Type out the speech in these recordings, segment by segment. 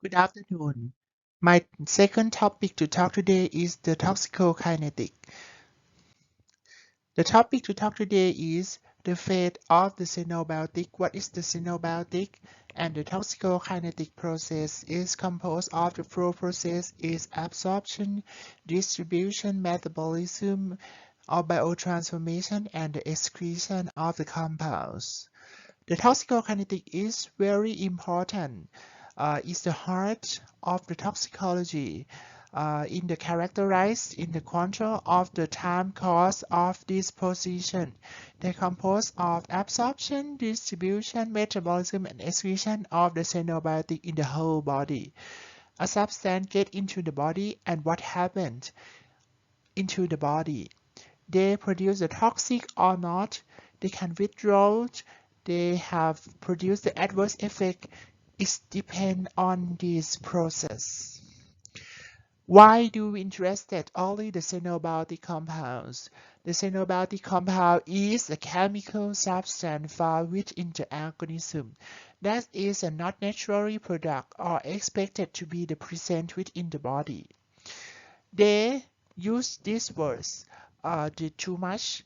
Good afternoon. My second topic to talk today is the toxicokinetic. The topic to talk today is the fate of the xenobiotic. What is the xenobiotic? And the toxicokinetic process is composed of the four processes is absorption, distribution, metabolism, or biotransformation, and the excretion of the compounds. The toxicokinetic is very important. It's the heart of the toxicology. In the characterized in the control of the time course of disposition. They compose of absorption, distribution, metabolism, and excretion of the xenobiotic in the whole body. A substance get into the body, and what happened into the body? They produce the toxic or not. They can withdraw. They have produced the adverse effect. It depends on this process. Why do we interested only the xenobiotic compounds? The xenobiotic compound is a chemical substance found within the organism that is a not naturally product or expected to be the present within the body. They use these words, the too much.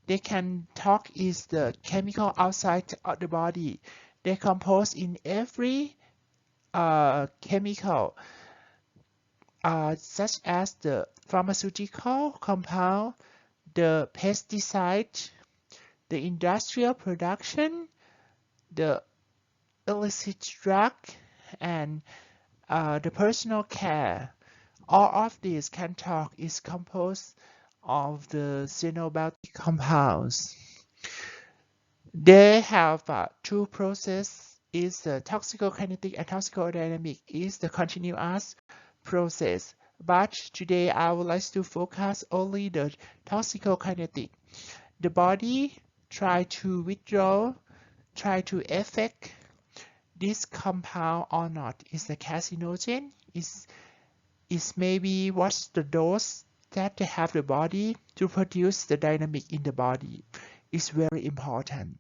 They can talk is the chemical outside of the body. They compose in every chemical such as the pharmaceutical compound, the pesticide, the industrial production, the illicit drug, and the personal care. All of these can talk is composed of the xenobiotic compounds. They have two processes is the toxicokinetic and toxicodynamic is the continuous process. But today I would like to focus only the toxicokinetic. The body try to withdraw, try to affect this compound or not. Is the carcinogen? Is maybe what's the dose that they have the body to produce the dynamic in the body is very important.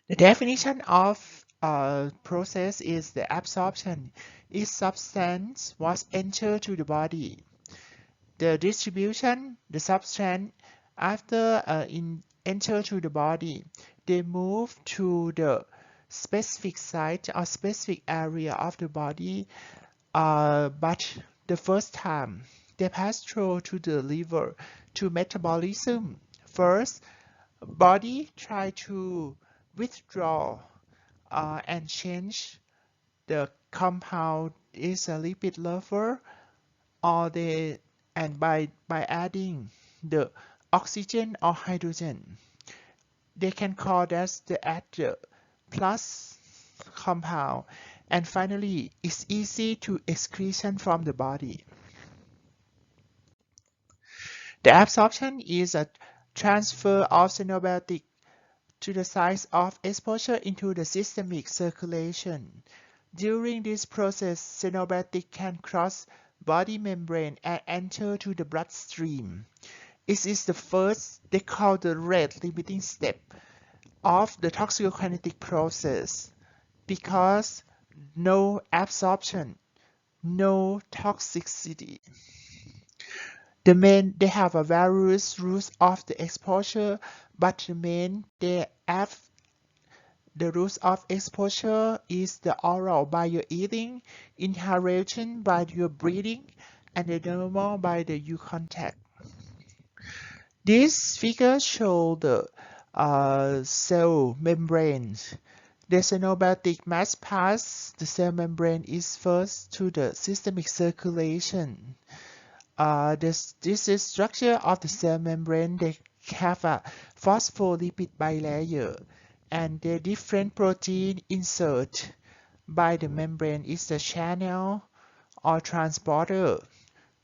The definition of a process is the absorption. Each substance was entered to the body. The distribution, the substance after enter to the body, they move to the specific site or specific area of the body. But the first time they pass through to the liver to metabolism. First, body try to withdraw and change the compound is a lipid lover or the and by adding the oxygen or hydrogen they can call that the add the plus compound, and finally it's easy to excretion from the body. The absorption is a transfer of xenobiotic to the site of exposure into the systemic circulation. During this process, xenobiotic can cross body membrane and enter to the bloodstream. It is the first, they call the rate limiting step of the toxicokinetic process because no absorption, no toxicity. They have a various routes of the exposure, but the routes of exposure is the oral by your eating, inhalation by your breathing, and the dermal by the you contact. This figure shows the cell membranes. The xenobiotic mass pass the cell membrane is first to the systemic circulation. This is structure of the cell membrane. They have a phospholipid bilayer, and the different protein insert by the membrane is the channel or transporter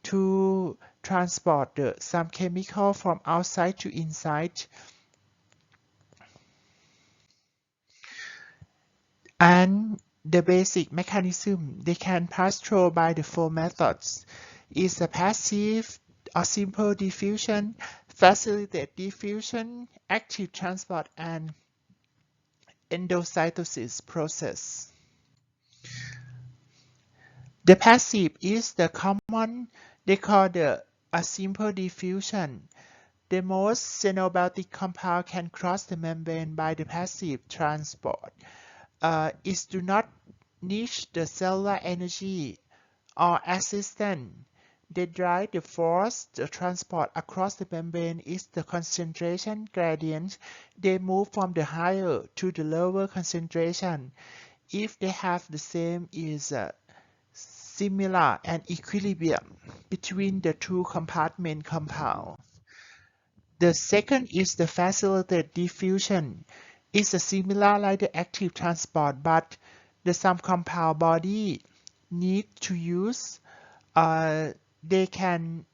to transport some chemical from outside to inside. And the basic mechanism they can pass through by the four methods is a passive or simple diffusion, facilitate diffusion, active transport, and endocytosis process. The passive is the common, they call a simple diffusion. The most xenobiotic compound can cross the membrane by the passive transport. It do not need the cellular energy or assistance. They drive the force. The transport across the membrane is the concentration gradient. They move from the higher to the lower concentration. If they have the same is similar and equilibrium between the two compartment compound. The second is the facilitated diffusion. It's a similar like the active transport, but the some compound body need to use uh, they can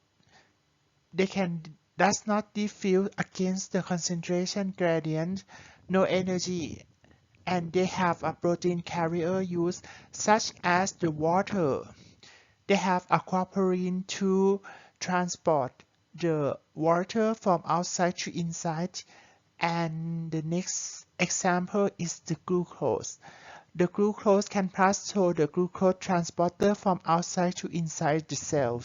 they can does not diffuse against the concentration gradient, no energy, and they have a protein carrier use such as the water. They have aquaporin to transport the water from outside to inside. And the next example is the glucose. The glucose can pass through the glucose transporter from outside to inside the cell.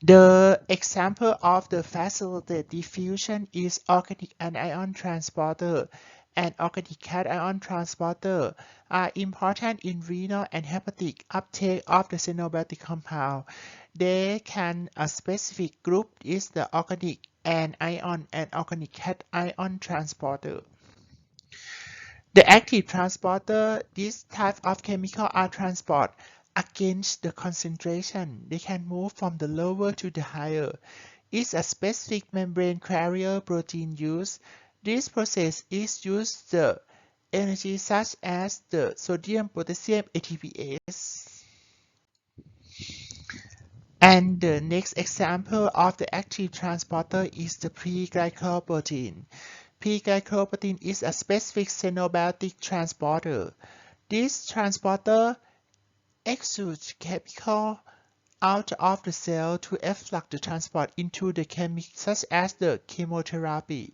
The example of the facilitated diffusion is organic anion transporter and organic cation transporter are important in renal and hepatic uptake of the xenobiotic compound. They can a specific group is the organic anion and organic cation transporter. The active transporter, this type of chemical are transport against the concentration. They can move from the lower to the higher. It's a specific membrane carrier protein use. This process is used the energy such as the sodium potassium ATPase. And the next example of the active transporter is the pre-glycoprotein. P-glycoprotein is a specific xenobiotic transporter. This transporter exudes chemical out of the cell to efflux the transport into the chemical such as the chemotherapy.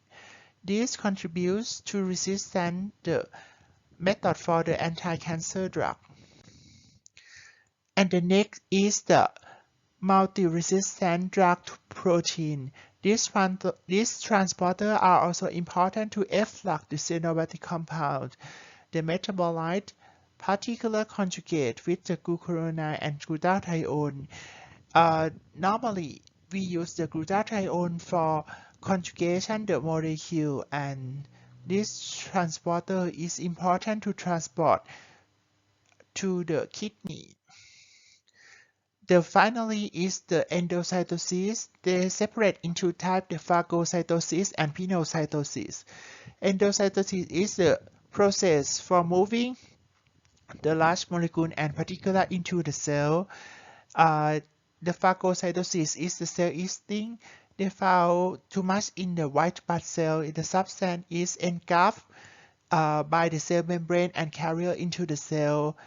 This contributes to resistance the method for the anti-cancer drug. And the next is the multi-resistant drug protein. These transporters are also important to efflux the xenobiotic compound. The metabolite particular conjugate with the glucuronide and glutathione. Normally, we use the glutathione for conjugation the molecule, and this transporter is important to transport to the kidney. The finally is the endocytosis. They separate into types: the phagocytosis and pinocytosis. Endocytosis is the process for moving the large molecule and particular into the cell. The phagocytosis is the cell eating. They found too much in the white blood cell. The substance is engulfed by the cell membrane and carried into the cell.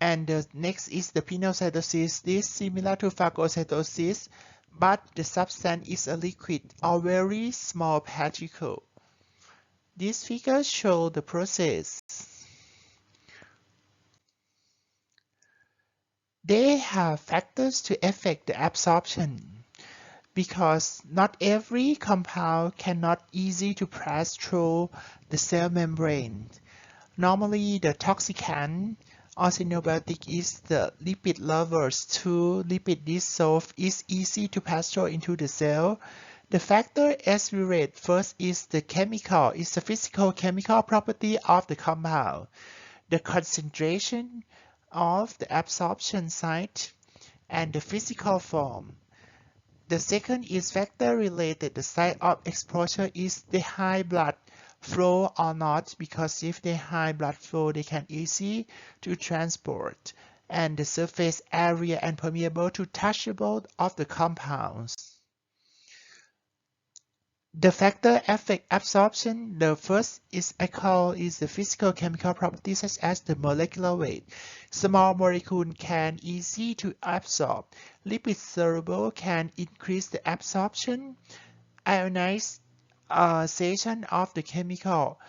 And the next is the pinocytosis. This is similar to phagocytosis, but the substance is a liquid or very small particle. These figures show the process. They have factors to affect the absorption because not every compound cannot easy to pass through the cell membrane. Normally, the toxicant or xenobiotic is the lipid lovers to lipid dissolve is easy to pass through into the cell. The factor as we read first is the chemical, is the physical chemical property of the compound, the concentration of the absorption site, and the physical form. The second is factor related. The site of exposure is the high blood flow or not, because if they high blood flow, they can easy to transport, and the surface area and permeable to touchable of the compounds. The factor affect absorption. The first is I call is the physical chemical properties such as the molecular weight. Small molecule can easy to absorb. Lipid soluble can increase the absorption. Ionization of the chemical.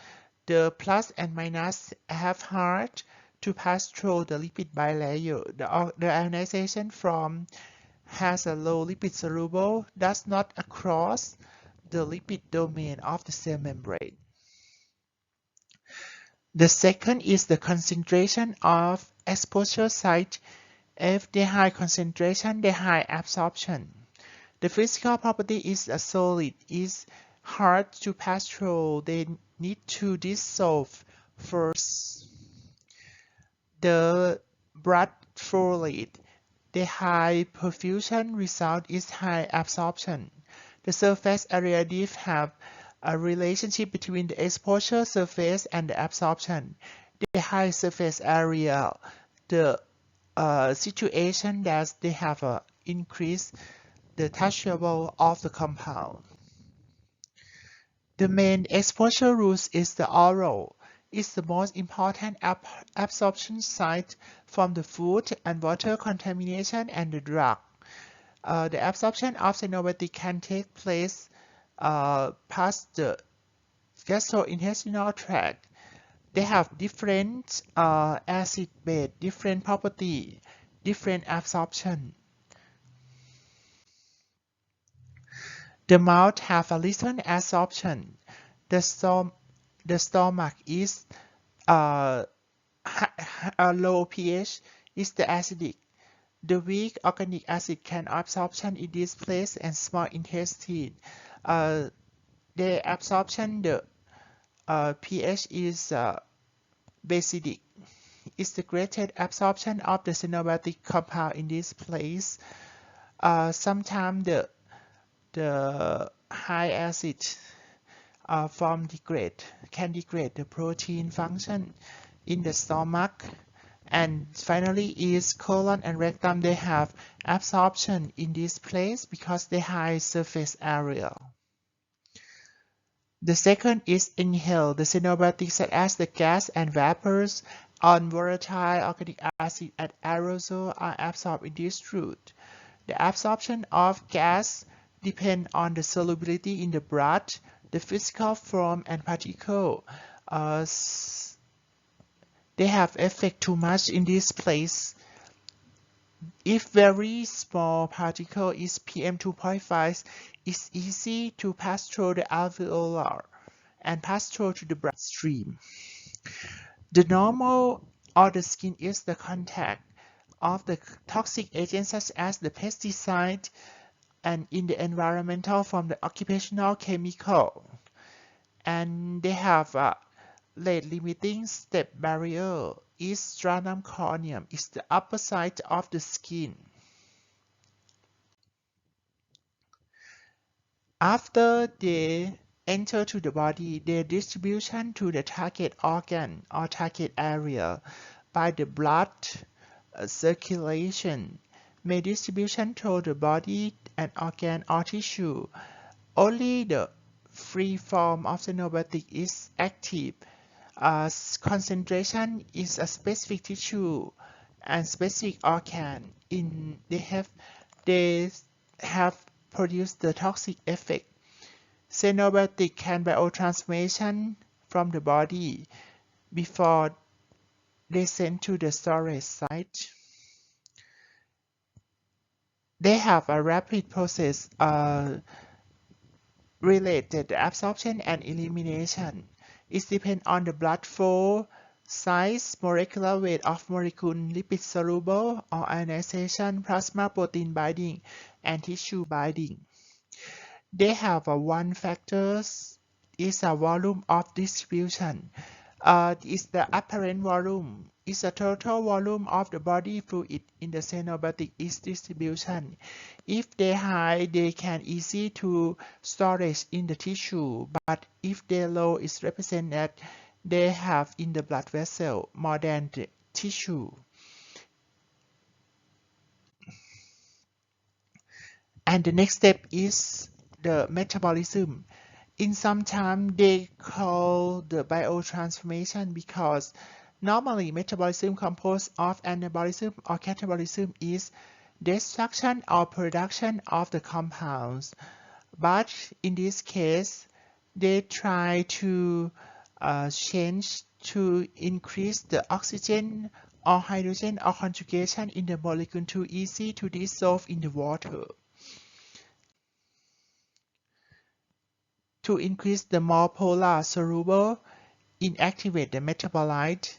The plus and minus have hard to pass through the lipid bilayer. The ionization from has a low lipid soluble does not cross the lipid domain of the cell membrane. The second is the concentration of exposure site. If they high concentration, they high absorption. The physical property is a solid is hard to pass through. They need to dissolve first. The blood fluid, the high perfusion result is high absorption. The surface area diff have a relationship between the exposure surface and the absorption. The high surface area, the situation that they have increased the touchable of the compound. The main exposure route is the oral. It's the most important absorption site from the food and water contamination and the drug. The absorption of xenobiotic can take place past the gastrointestinal tract. They have different acid base, different property, different absorption. The mouth have a little absorption. The stomach is a low pH is the acidic. The weak organic acid can absorption in this place and small intestine. The absorption the pH is basidic. It's the greatest absorption of the xenobiotic compound in this place. Sometimes the high acid can degrade the protein function in the stomach. And finally is colon and rectum. They have absorption in this place because they high surface area. The second is inhale. The xenobiotics such as the gas and vapors on volatile organic acid and aerosol are absorbed in this route. The absorption of gas depend on the solubility in the blood, the physical form and particle. They have effect too much in this place. If very small particle is PM2.5, it's easy to pass through the alveolar and pass through to the bloodstream. The normal or the skin is the contact of the toxic agents such as the pesticide and in the environmental from the occupational chemical. And they have a rate limiting step barrier is sternum corneum, is the upper side of the skin. After they enter to the body, their distribution to the target organ or target area by the blood circulation may distribution to the body and organ or tissue. Only the free form of xenobiotic is active. Concentration is a specific tissue and specific organ. They have produced the toxic effect. Xenobiotic can biotransformation from the body before they send to the storage site. They have a rapid process related to absorption and elimination. It depends on the blood flow, size, molecular weight of molecule, lipid soluble or ionization, plasma protein binding, and tissue binding. They have one factor is a volume of distribution. Is the apparent volume. Is the total volume of the body fluid in the xenobiotic is distribution. If they high, they can easy to storage in the tissue, but if they low, is represented they have in the blood vessel more than the tissue. And the next step is the metabolism. In some time they call the biotransformation because normally metabolism composed of anabolism or catabolism is destruction or production of the compounds. But in this case, they try to change to increase the oxygen or hydrogen or conjugation in the molecule too easy to dissolve in the water. To increase the more polar soluble, inactivate the metabolite,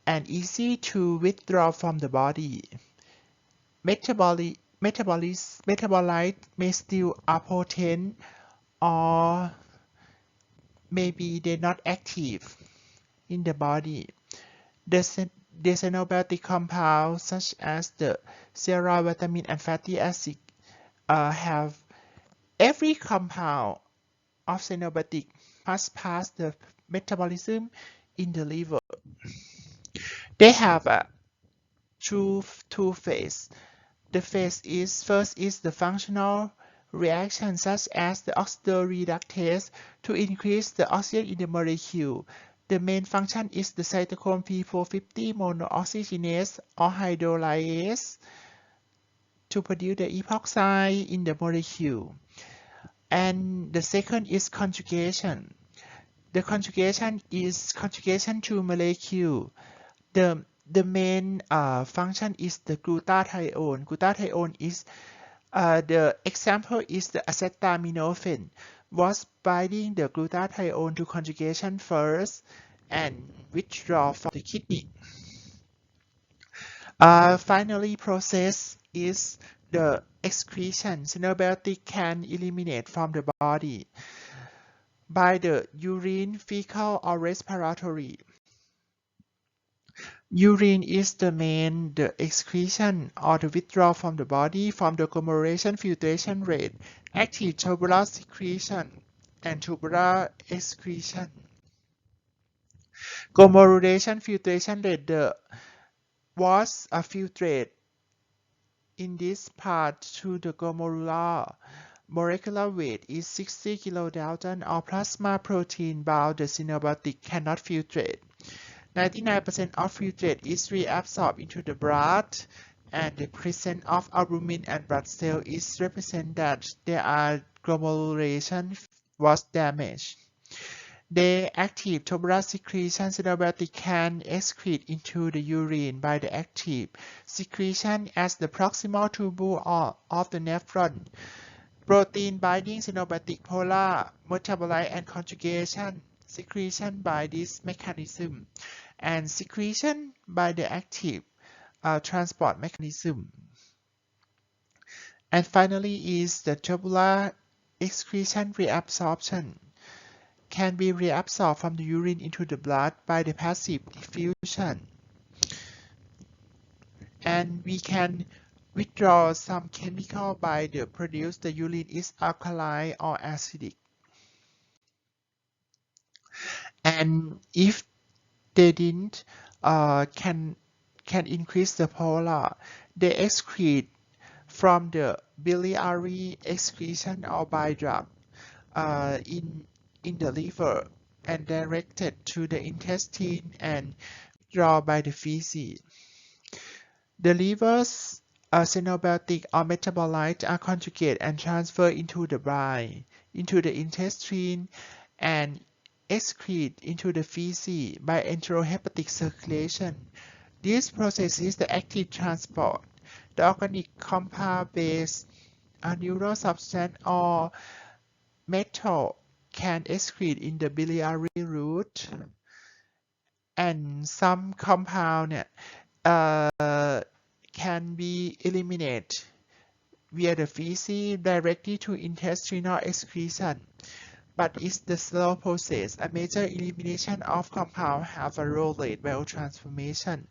and easy to withdraw from the body. Metabolite may still are potent or maybe they're not active in the body. The xenobiotic compounds such as the steroid, vitamin, and fatty acid have every compound of xenobiotic must pass the metabolism in the liver. They have a two phase. The phase is first is the functional reaction such as the oxidoreductase to increase the oxygen in the molecule. The main function is the cytochrome P450 monooxygenase or hydrolyase to produce the epoxide in the molecule. And the second is conjugation. The conjugation is conjugation to molecule. The main function is the glutathione. Glutathione is the example is the acetaminophen was binding the glutathione to conjugation first and withdraw from the kidney. Finally, process is the excretion. Xenobiotic can eliminate from the body by the urine, fecal, or respiratory. Urine is the main the excretion or the withdrawal from the body from the glomerular filtration rate, active tubular secretion, and tubular excretion. Glomerular filtration rate was a filtrate in this part to the glomerular. Molecular weight is 60 kilodalton or plasma protein bound the xenobiotic cannot filtrate. 99% of filtrate is reabsorbed into the blood, and the presence of albumin and blood cells is represent that there are glomerulation was damaged. The active tubular secretion xenobiotic can excrete into the urine by the active secretion as the proximal tubule of the nephron. Protein binding xenobiotic polar metabolite and conjugation secretion by this mechanism, and secretion by the active transport mechanism. And finally is the tubular excretion reabsorption. Can be reabsorbed from the urine into the blood by the passive diffusion. And we can withdraw some chemical by the produce the urine is alkaline or acidic. And if they didn't can increase the polar, they excrete from the biliary excretion or bile duct in the liver and directed to the intestine and withdrawn by the feces. The liver's xenobiotic or metabolite are conjugated and transferred into the bile, into the intestine, and excrete into the feces by enterohepatic circulation. This process is the active transport. The organic compound-based neurosubstance or metal can excrete in the biliary route, and some compound can be eliminated via the feces directly to intestinal excretion, but it's the slow process. A major elimination of compound have a low rate biotransformation.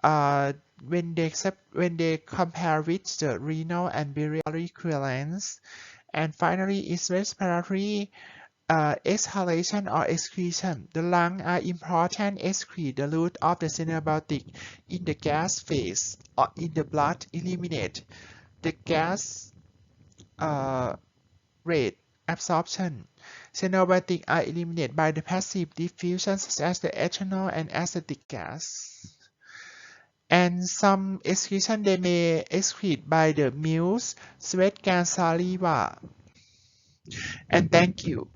When they compare with the renal and biliary clearance. And finally is respiratory exhalation or excretion. The lungs are important excrete the root of the xenobiotic in the gas phase or in the blood eliminate the gas rate absorption. Xenobiotic are eliminated by the passive diffusion such as the ethanol and acetic gas. And some excretion they may excrete by the mucus, sweat gland, saliva. And thank you.